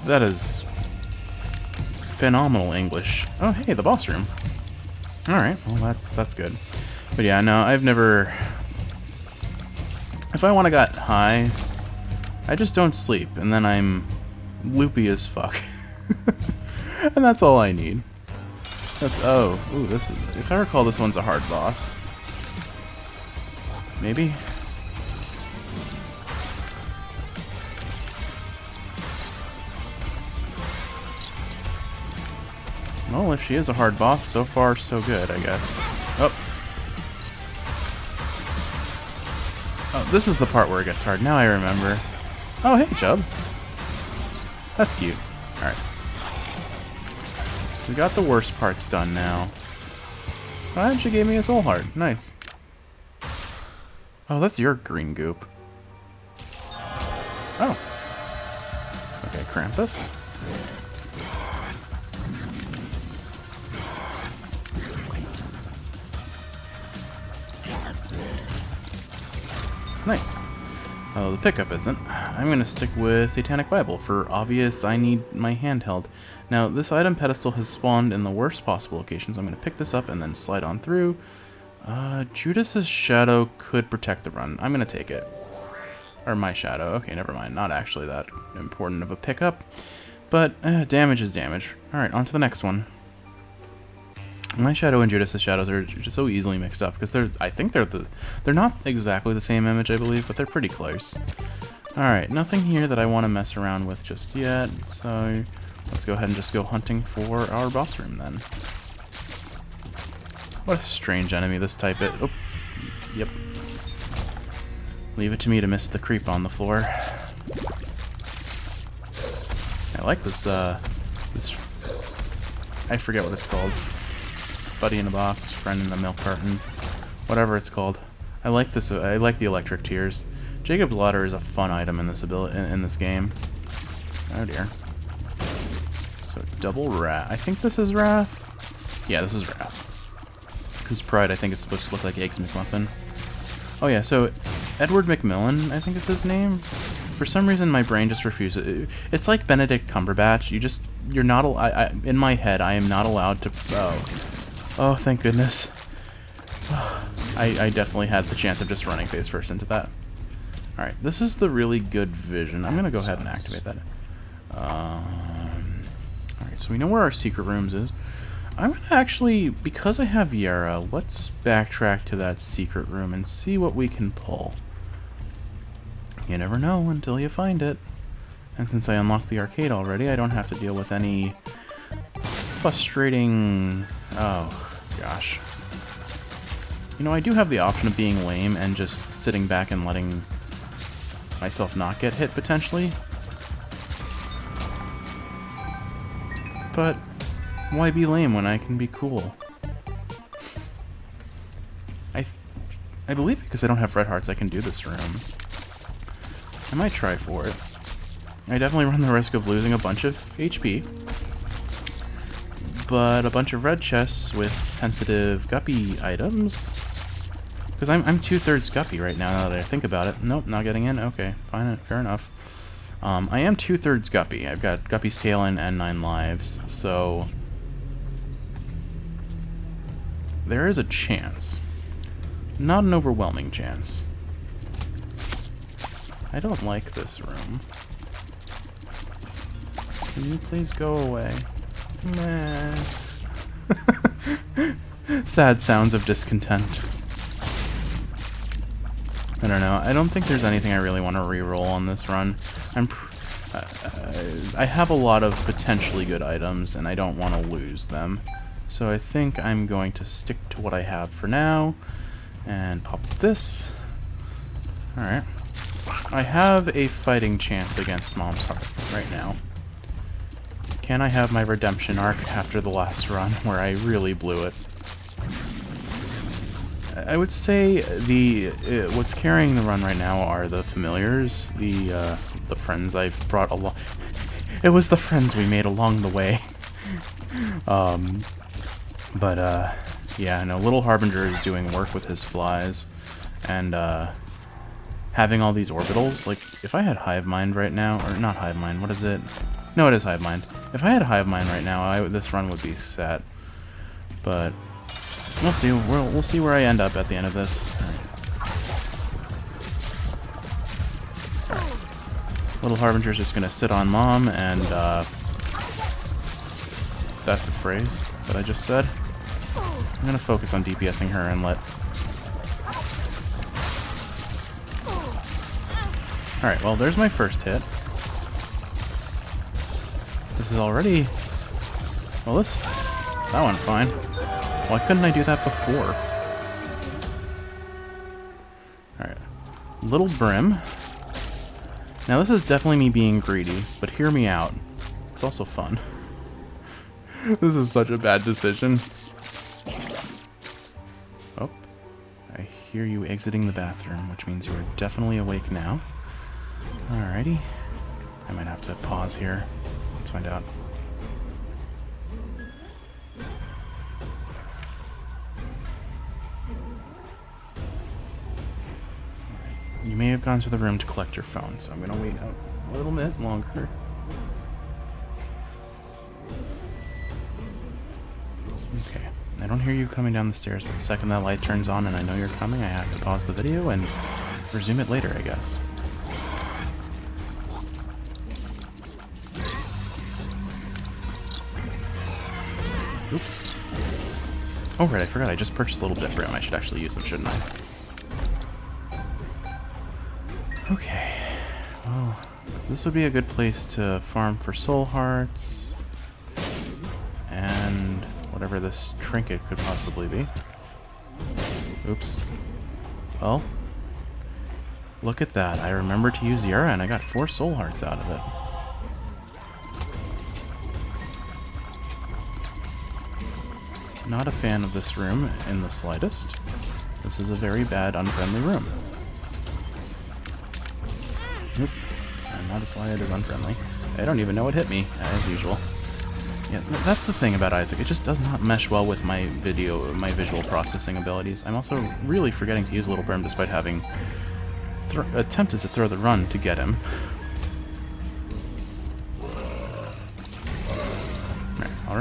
That is phenomenal English. Oh, hey, the boss room. Alright, well, that's good. But yeah, no, I've never... If I want to get high, I just don't sleep, and then I'm loopy as fuck. And that's all I need. That's... oh, ooh, this is... if I recall, this one's a hard boss. Maybe? Well, if she is a hard boss, so far so good, I guess. Oh. Oh, this is the part where it gets hard. Now I remember. Oh, hey, Chub. That's cute. Alright. We got the worst parts done now. Oh, and she gave me a soul heart. Nice. Oh, that's your green goop. Oh. Okay, Krampus. Nice. Oh, the pickup isn't. I'm going to stick with Satanic Bible. For obvious, I need my handheld. Now, this item pedestal has spawned in the worst possible locations. I'm going to pick this up and then slide on through. Judas's shadow could protect the run. I'm going to take it. Or my shadow. Okay, never mind. Not actually that important of a pickup. But damage is damage. Alright, on to the next one. My shadow and Judas's shadows are just so easily mixed up because I think they're not exactly the same image, I believe, but they're pretty close. Alright, nothing here that I want to mess around with just yet, so let's go ahead and just go hunting for our boss room then. What a strange enemy this type is. Oh, yep. Leave it to me to miss the creep on the floor. I like this, this... I forget what it's called. Buddy in a box, friend in the milk carton, whatever it's called. I like this. I like the electric tears. Jacob's Ladder is a fun item in this in this game. Oh dear. So double wrath. I think this is wrath. Yeah, this is wrath. Because Pride, I think, is supposed to look like Eggs McMuffin. Oh yeah. So Edward McMillan, I think is his name. For some reason, my brain just refuses. It's like Benedict Cumberbatch. You're not. In my head, I am not allowed to. Oh, thank goodness. I definitely had the chance of just running face first into that. Alright, this is the really good vision. I'm going to go ahead and activate that. Alright, so we know where our secret rooms is. I'm going to actually, because I have Yara, let's backtrack to that secret room and see what we can pull. You never know until you find it. And since I unlocked the arcade already, I don't have to deal with any frustrating... oh, gosh. You know, I do have the option of being lame and just sitting back and letting myself not get hit, potentially. But why be lame when I can be cool? I believe because I don't have red hearts I can do this room. I might try for it. I definitely run the risk of losing a bunch of HP. But a bunch of red chests with tentative guppy items. Because I'm 2/3 guppy right now that I think about it. Nope, not getting in. Okay, fine, fair enough. I am 2/3 guppy. I've got Guppy's Tail in and 9 lives, so there is a chance. Not an overwhelming chance. I don't like this room. Can you please go away? Meh. Sad sounds of discontent. I don't know. I don't think there's anything I really want to re-roll on this run. I have a lot of potentially good items, and I don't want to lose them. So I think I'm going to stick to what I have for now, and pop this. Alright. I have a fighting chance against Mom's Heart right now. Can I have my redemption arc after the last run, where I really blew it? I would say what's carrying the run right now are the familiars, the friends I've brought along. It was the friends we made along the way. Yeah, no, Little Harbinger is doing work with his flies, and having all these orbitals. Like, if I had Hive Mind right now, or not Hive Mind, what is it? No, it is Hive Mind. If I had Hive Mind right now, this run would be set. But we'll see. We'll see where I end up at the end of this. All right. Little Harbinger's just gonna sit on Mom, and that's a phrase that I just said. I'm gonna focus on DPSing her and let. All right. Well, there's my first hit. This is already. Well, that went fine. Why couldn't I do that before? Alright. Little Brim. Now this is definitely me being greedy, but hear me out. It's also fun. This is such a bad decision. Oh. I hear you exiting the bathroom, which means you are definitely awake now. Alrighty. I might have to pause here. Let's find out. You may have gone to the room to collect your phone, so I'm gonna wait out a little bit longer. Okay, I don't hear you coming down the stairs, but the second that light turns on and I know you're coming, I have to pause the video and resume it later, I guess. Oops. Oh, right, I forgot. I just purchased a little bit Brim. I should actually use them, shouldn't I? Okay. Well, this would be a good place to farm for soul hearts. And whatever this trinket could possibly be. Oops. Well, look at that. I remembered to use Yara, and I got 4 soul hearts out of it. Not a fan of this room in the slightest. This is a very bad, unfriendly room. Nope. And that is why it is unfriendly. I don't even know what hit me, as usual. Yeah, that's the thing about Isaac. It just does not mesh well with my visual processing abilities. I'm also really forgetting to use Little Brim despite having attempted to throw the run to get him. Right, I'll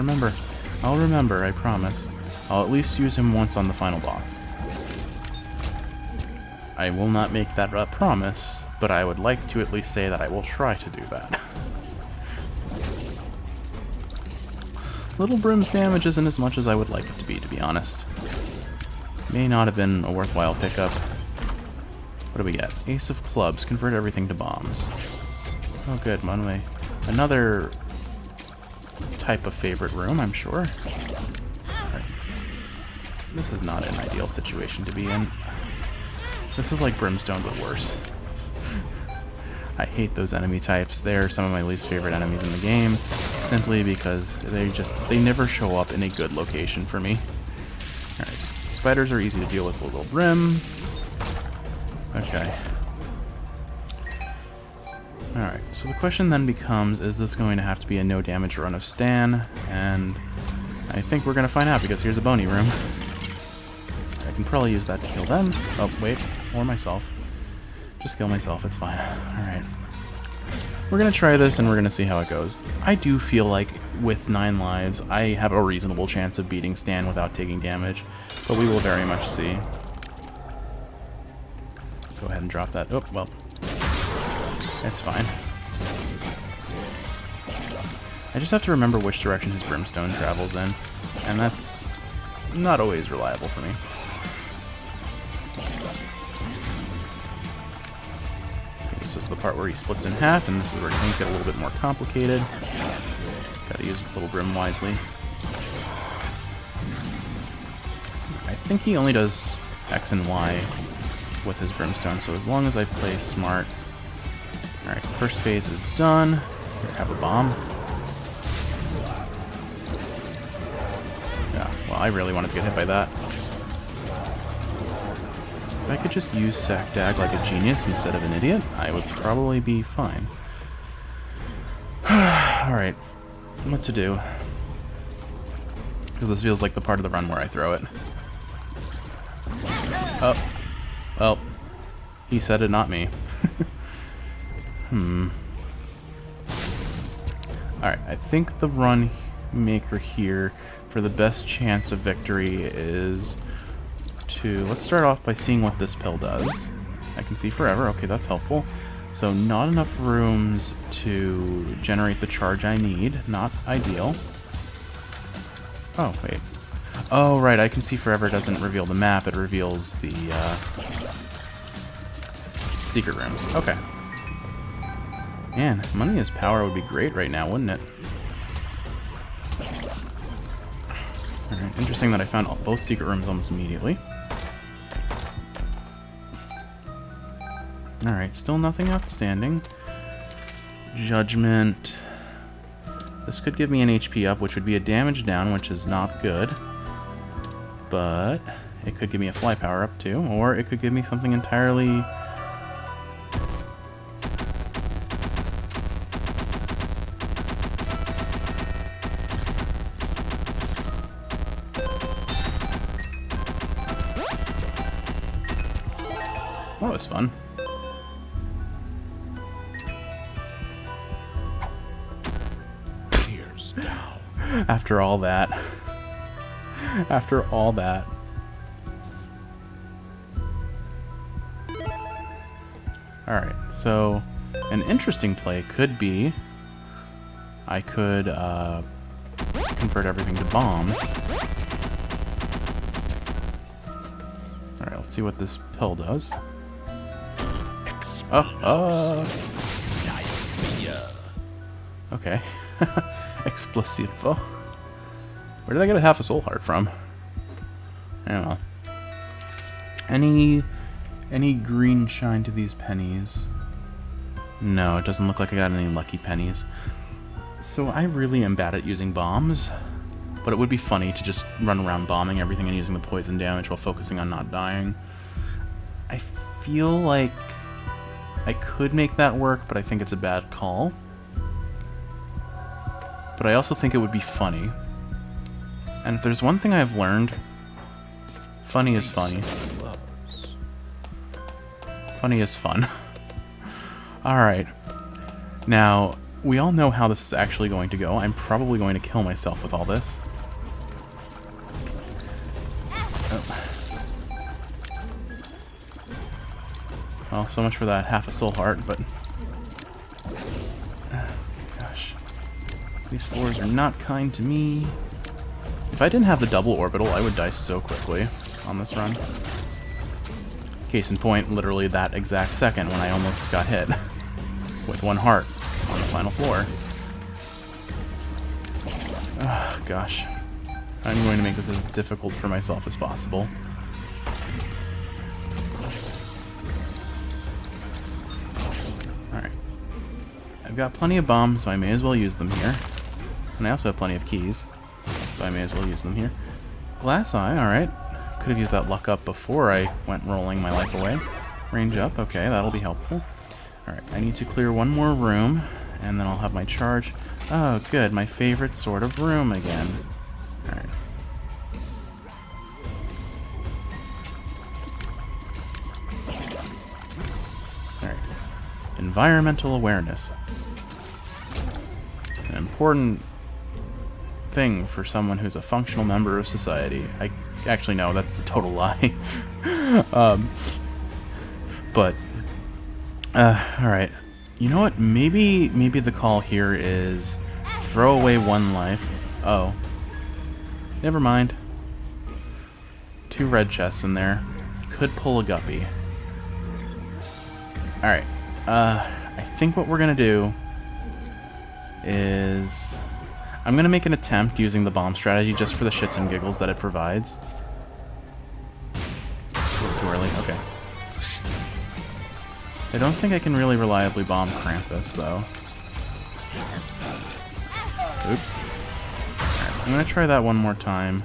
remember, I promise. I'll at least use him once on the final boss. I will not make that a promise, but I would like to at least say that I will try to do that. Little Brim's damage isn't as much as I would like it to be honest. May not have been a worthwhile pickup. What do we get? Ace of Clubs. Convert everything to bombs. Oh good, one way. Another type of favorite room, I'm sure. Right. This is not an ideal situation to be in. This is like Brimstone, but worse. I hate those enemy types. They're some of my least favorite enemies in the game, simply because they never show up in a good location for me. Alright, spiders are easy to deal with Little Brim. Okay. Alright, so the question then becomes, is this going to have to be a no damage run of Stan? And I think we're going to find out, because here's a bony room. I can probably use that to kill them. Oh, wait, or myself. Just kill myself, it's fine. Alright. We're going to try this, and we're going to see how it goes. I do feel like, with 9 lives, I have a reasonable chance of beating Stan without taking damage, but we will very much see. Go ahead and drop that. Oh, well. It's fine. I just have to remember which direction his brimstone travels in, and that's not always reliable for me. Okay, this is the part where he splits in half, and this is where things get a little bit more complicated. Gotta use little brim wisely. I think he only does X and Y with his brimstone, so as long as I play smart. Alright, first phase is done. Here, have a bomb. Yeah, well, I really wanted to get hit by that. If I could just use Sakdag like a genius instead of an idiot, I would probably be fine. Alright, what to do? Because this feels like the part of the run where I throw it. Oh. Well, he said it, not me. Alright, I think the run maker here for the best chance of victory is to... Let's start off by seeing what this pill does. I can see forever. Okay, that's helpful. So not enough rooms to generate the charge I need. Not ideal. Oh, wait. Oh, right, I can see forever doesn't reveal the map. It reveals the secret rooms. Okay. Man, money as power would be great right now, wouldn't it? Alright, interesting that I found both secret rooms almost immediately. Alright, still nothing outstanding. Judgment. This could give me an HP up, which would be a damage down, which is not good. But it could give me a fly power up too, or it could give me something entirely... That was fun. Tears down. After all that. After all that. Alright, so an interesting play could be I could convert everything to bombs. Alright, let's see what this pill does. Okay. Explosivo. Where did I get a half a soul heart from? I don't know. Any green shine to these pennies? No, it doesn't look like I got any lucky pennies. So I really am bad at using bombs, but it would be funny to just run around bombing everything and using the poison damage while focusing on not dying. I feel like I could make that work, but I think it's a bad call. But I also think it would be funny. And if there's one thing I've learned, funny is funny. Funny is fun. Alright. Now, we all know how this is actually going to go. I'm probably going to kill myself with all this. Well, so much for that half a soul heart, but... gosh. These floors are not kind to me. If I didn't have the double orbital, I would die so quickly on this run. Case in point, literally that exact second when I almost got hit with one heart on the final floor. Oh, gosh. I'm going to make this as difficult for myself as possible. Alright. I've got plenty of bombs, so I may as well use them here. And I also have plenty of keys, so I may as well use them here. Glass eye, alright. could have used that luck up before I went rolling my life away. Range up, okay, that'll be helpful. Alright, I need to clear one more room, and then I'll have my charge. Oh, good, my favorite sort of room again. Alright. Alright. Environmental awareness. An important thing for someone who's a functional member of society. Actually, no, that's a total lie. But alright. You know what? Maybe the call here is throw away one life. Oh. Never mind. 2 red chests in there. Could pull a guppy. Alright. I think what we're gonna do is I'm gonna make an attempt using the bomb strategy just for the shits and giggles that it provides. Too early? Okay. I don't think I can really reliably bomb Krampus, though. Oops. Right, I'm gonna try that one more time.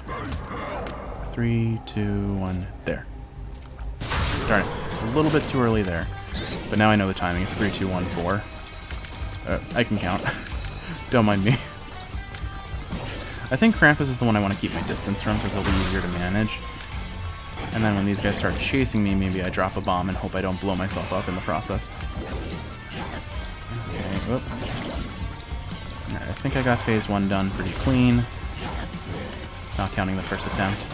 3, 2, 1, there. Darn it. A little bit too early there. But now I know the timing. It's 3, 2, 1, 4. I can count. Don't mind me. I think Krampus is the one I want to keep my distance from because it'll be easier to manage. And then when these guys start chasing me, maybe I drop a bomb and hope I don't blow myself up in the process. Okay, whoop. Alright, I think I got phase 1 done pretty clean. Not counting the first attempt.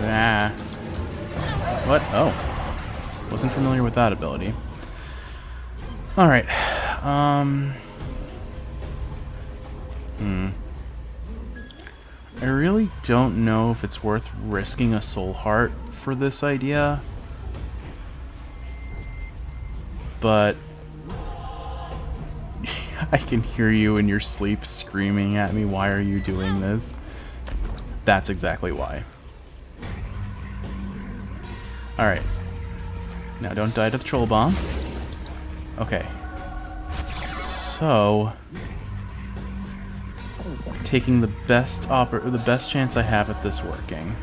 Ah. What? Oh. Wasn't familiar with that ability. Alright. I really don't know if it's worth risking a soul heart for this idea. But I can hear you in your sleep screaming at me, why are you doing this? That's exactly why. Alright. Now don't die to the troll bomb. Okay. So taking the best chance I have at this working.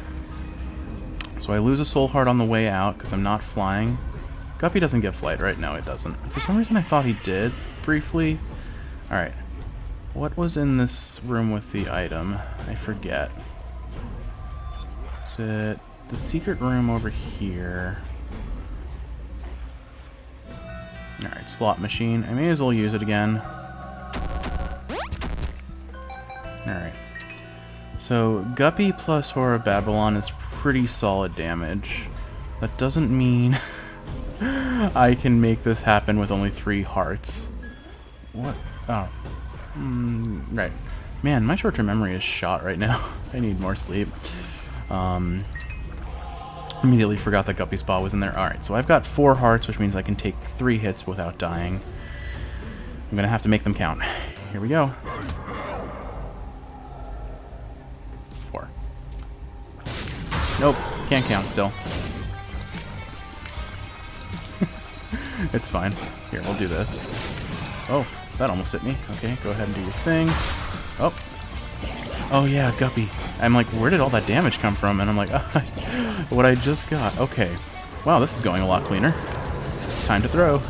So I lose a soul heart on the way out because I'm not flying. Guppy doesn't get flight, right? No, it doesn't. For some reason I thought he did, briefly. Alright. What was in this room with the item? I forget. Is it the secret room over here? Alright, slot machine. I may as well use it again. Alright. So, Guppy plus Whore of Babylon is pretty solid damage. That doesn't mean I can make this happen with only 3 hearts. What? Oh. Right. Man, my short-term memory is shot right now. I need more sleep. Immediately forgot that Guppy Spa was in there. Alright, so I've got 4 hearts, which means I can take 3 hits without dying. I'm gonna have to make them count. Here we go. 4. Nope, can't count still. It's fine. Here, we'll do this. Oh, that almost hit me. Okay, go ahead and do your thing. Oh. Oh yeah, Guppy. I'm like, where did all that damage come from? And I'm like, what I just got. Okay. Wow, this is going a lot cleaner. Time to throw.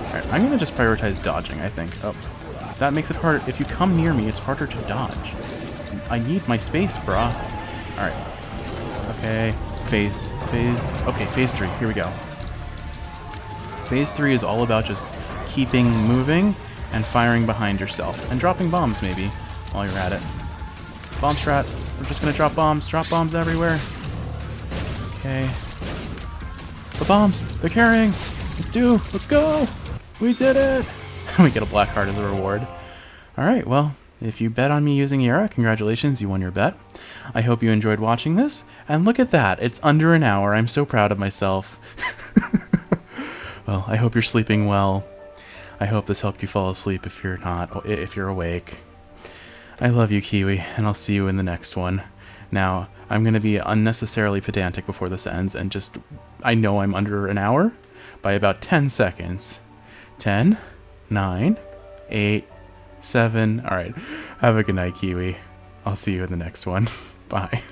Alright, I'm going to just prioritize dodging, I think. Oh, that makes it harder. If you come near me, it's harder to dodge. I need my space, brah. Alright. Okay. Phase. Okay, phase 3. Here we go. Phase 3 is all about just keeping moving and firing behind yourself. And dropping bombs, maybe, while you're at it. Bomb strat. We're just going to drop bombs. Drop bombs everywhere. Okay. The bombs! They're carrying! Let's go! We did it! We get a black heart as a reward. Alright, well, if you bet on me using Yara, congratulations, you won your bet. I hope you enjoyed watching this, and look at that, it's under an hour. I'm so proud of myself. Well, I hope you're sleeping well. I hope this helped you fall asleep if you're not, if you're awake. I love you, Kiwi, and I'll see you in the next one. Now, I'm going to be unnecessarily pedantic before this ends, and just, I know I'm under an hour by about 10 seconds. 10, 9, 8, 7, alright. Have a good night, Kiwi. I'll see you in the next one. Bye.